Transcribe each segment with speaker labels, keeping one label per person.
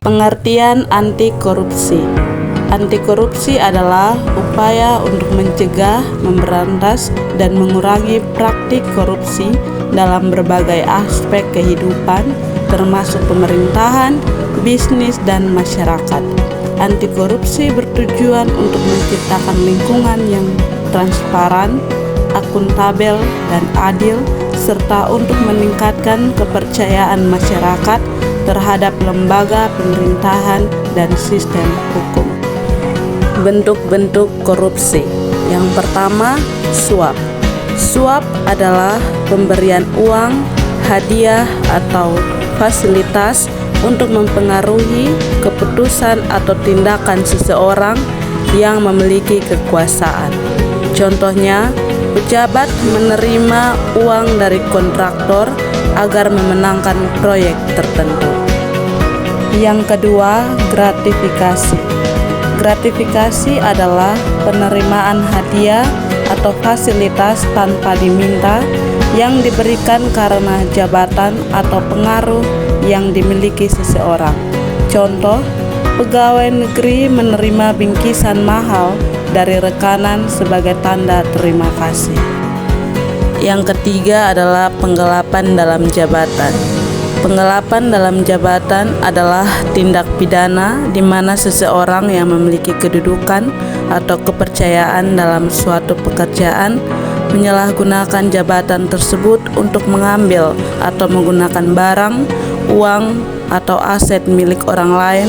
Speaker 1: Pengertian anti korupsi. Anti korupsi adalah upaya untuk mencegah, memberantas, dan mengurangi praktik korupsi dalam berbagai aspek kehidupan, termasuk pemerintahan, bisnis, dan masyarakat. Anti korupsi bertujuan untuk menciptakan lingkungan yang transparan, akuntabel, dan adil, serta untuk meningkatkan kepercayaan masyarakat terhadap lembaga pemerintahan dan sistem hukum. Bentuk-bentuk korupsi. Yang pertama, suap. Suap adalah pemberian uang, hadiah, atau fasilitas untuk mempengaruhi keputusan atau tindakan seseorang yang memiliki kekuasaan. Contohnya, pejabat menerima uang dari kontraktor agar memenangkan proyek tertentu. Yang kedua, gratifikasi. Gratifikasi adalah penerimaan hadiah atau fasilitas tanpa diminta yang diberikan karena jabatan atau pengaruh yang dimiliki seseorang. Contoh, pegawai negeri menerima bingkisan mahal dari rekanan sebagai tanda terima kasih. Yang ketiga adalah penggelapan dalam jabatan. Penggelapan dalam jabatan adalah tindak pidana di mana seseorang yang memiliki kedudukan atau kepercayaan dalam suatu pekerjaan menyalahgunakan jabatan tersebut untuk mengambil atau menggunakan barang, uang, atau aset milik orang lain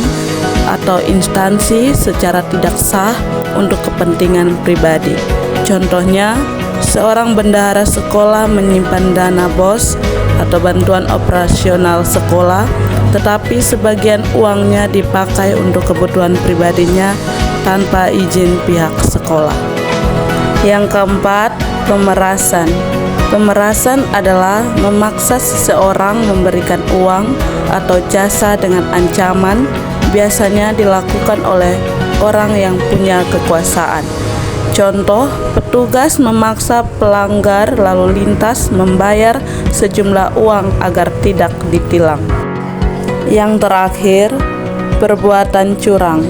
Speaker 1: atau instansi secara tidak sah untuk kepentingan pribadi. Contohnya, seorang bendahara sekolah menyimpan dana BOS atau bantuan operasional sekolah, tetapi sebagian uangnya dipakai untuk kebutuhan pribadinya tanpa izin pihak sekolah. Yang keempat, pemerasan. Pemerasan adalah memaksa seseorang memberikan uang atau jasa dengan ancaman, biasanya dilakukan oleh orang yang punya kekuasaan. Contoh, petugas memaksa pelanggar lalu lintas membayar sejumlah uang agar tidak ditilang. Yang terakhir, perbuatan curang.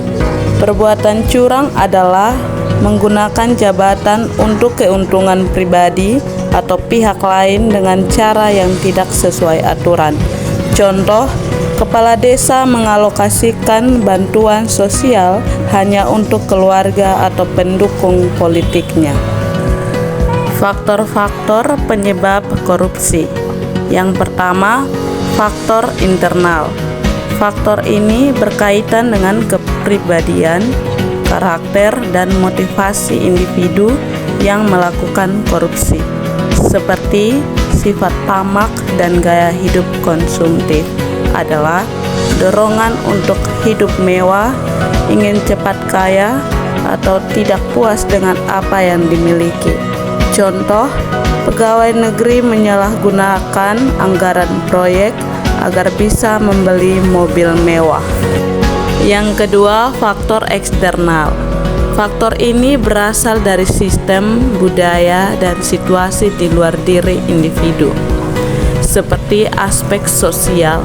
Speaker 1: Perbuatan curang adalah menggunakan jabatan untuk keuntungan pribadi atau pihak lain dengan cara yang tidak sesuai aturan. Contoh, kepala desa mengalokasikan bantuan sosial hanya untuk keluarga atau pendukung politiknya. Faktor-faktor penyebab korupsi. Yang pertama, faktor internal. Faktor ini berkaitan dengan kepribadian, karakter, dan motivasi individu yang melakukan korupsi, seperti sifat tamak dan gaya hidup konsumtif adalah dorongan untuk hidup mewah, ingin cepat kaya, atau tidak puas dengan apa yang dimiliki. Contoh, pegawai negeri menyalahgunakan anggaran proyek agar bisa membeli mobil mewah. Yang kedua, faktor eksternal. Faktor ini berasal dari sistem, budaya, dan situasi di luar diri individu, seperti aspek sosial,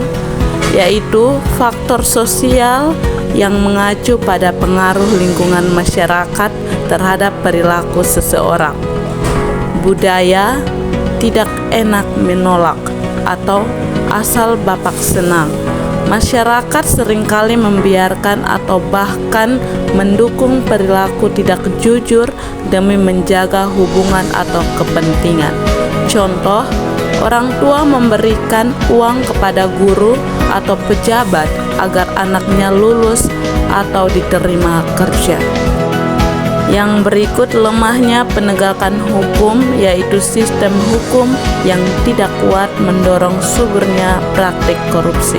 Speaker 1: yaitu faktor sosial yang mengacu pada pengaruh lingkungan masyarakat terhadap perilaku seseorang. Budaya, tidak enak menolak, atau asal bapak senang. Masyarakat seringkali membiarkan atau bahkan mendukung perilaku tidak jujur demi menjaga hubungan atau kepentingan. Contoh, orang tua memberikan uang kepada guru atau pejabat agar anaknya lulus atau diterima kerja. Yang berikut lemahnya penegakan hukum, yaitu sistem hukum yang tidak kuat mendorong suburnya praktik korupsi.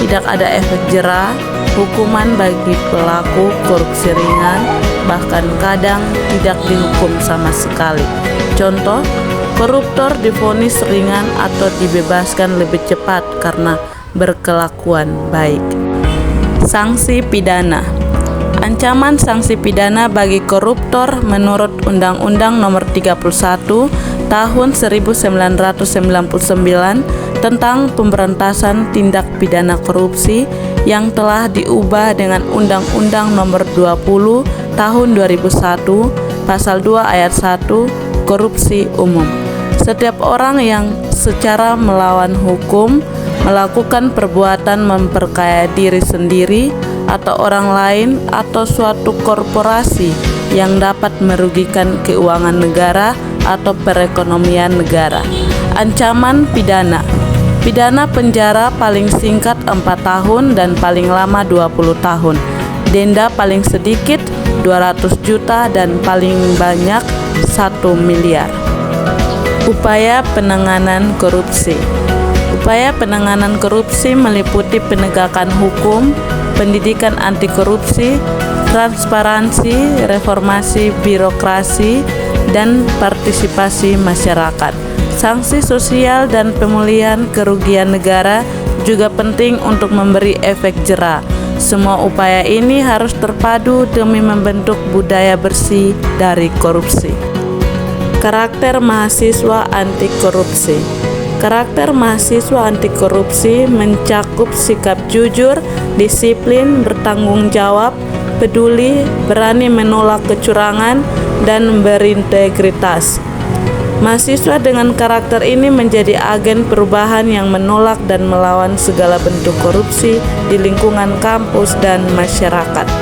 Speaker 1: Tidak ada efek jera, hukuman bagi pelaku korupsi ringan, bahkan kadang tidak dihukum sama sekali. Contoh, koruptor divonis ringan atau dibebaskan lebih cepat karena berkelakuan baik. Sanksi pidana. Ancaman sanksi pidana bagi koruptor menurut Undang-Undang Nomor 31 Tahun 1999 tentang pemberantasan tindak pidana korupsi yang telah diubah dengan Undang-Undang Nomor 20 Tahun 2001 Pasal 2 Ayat 1 korupsi umum. Setiap orang yang secara melawan hukum melakukan perbuatan memperkaya diri sendiri atau orang lain atau suatu korporasi yang dapat merugikan keuangan negara atau perekonomian negara. Ancaman pidana. Pidana penjara paling singkat 4 tahun dan paling lama 20 tahun. Denda paling sedikit 200 juta dan paling banyak 1 miliar. Upaya penanganan korupsi. Upaya penanganan korupsi meliputi penegakan hukum, pendidikan anti korupsi, transparansi, reformasi birokrasi, dan partisipasi masyarakat. Sanksi sosial dan pemulihan kerugian negara juga penting untuk memberi efek jera. Semua upaya ini harus terpadu demi membentuk budaya bersih dari korupsi. Karakter mahasiswa anti korupsi. Karakter mahasiswa anti korupsi mencakup sikap jujur, disiplin, bertanggung jawab, peduli, berani menolak kecurangan, dan berintegritas. Mahasiswa dengan karakter ini menjadi agen perubahan yang menolak dan melawan segala bentuk korupsi di lingkungan kampus dan masyarakat.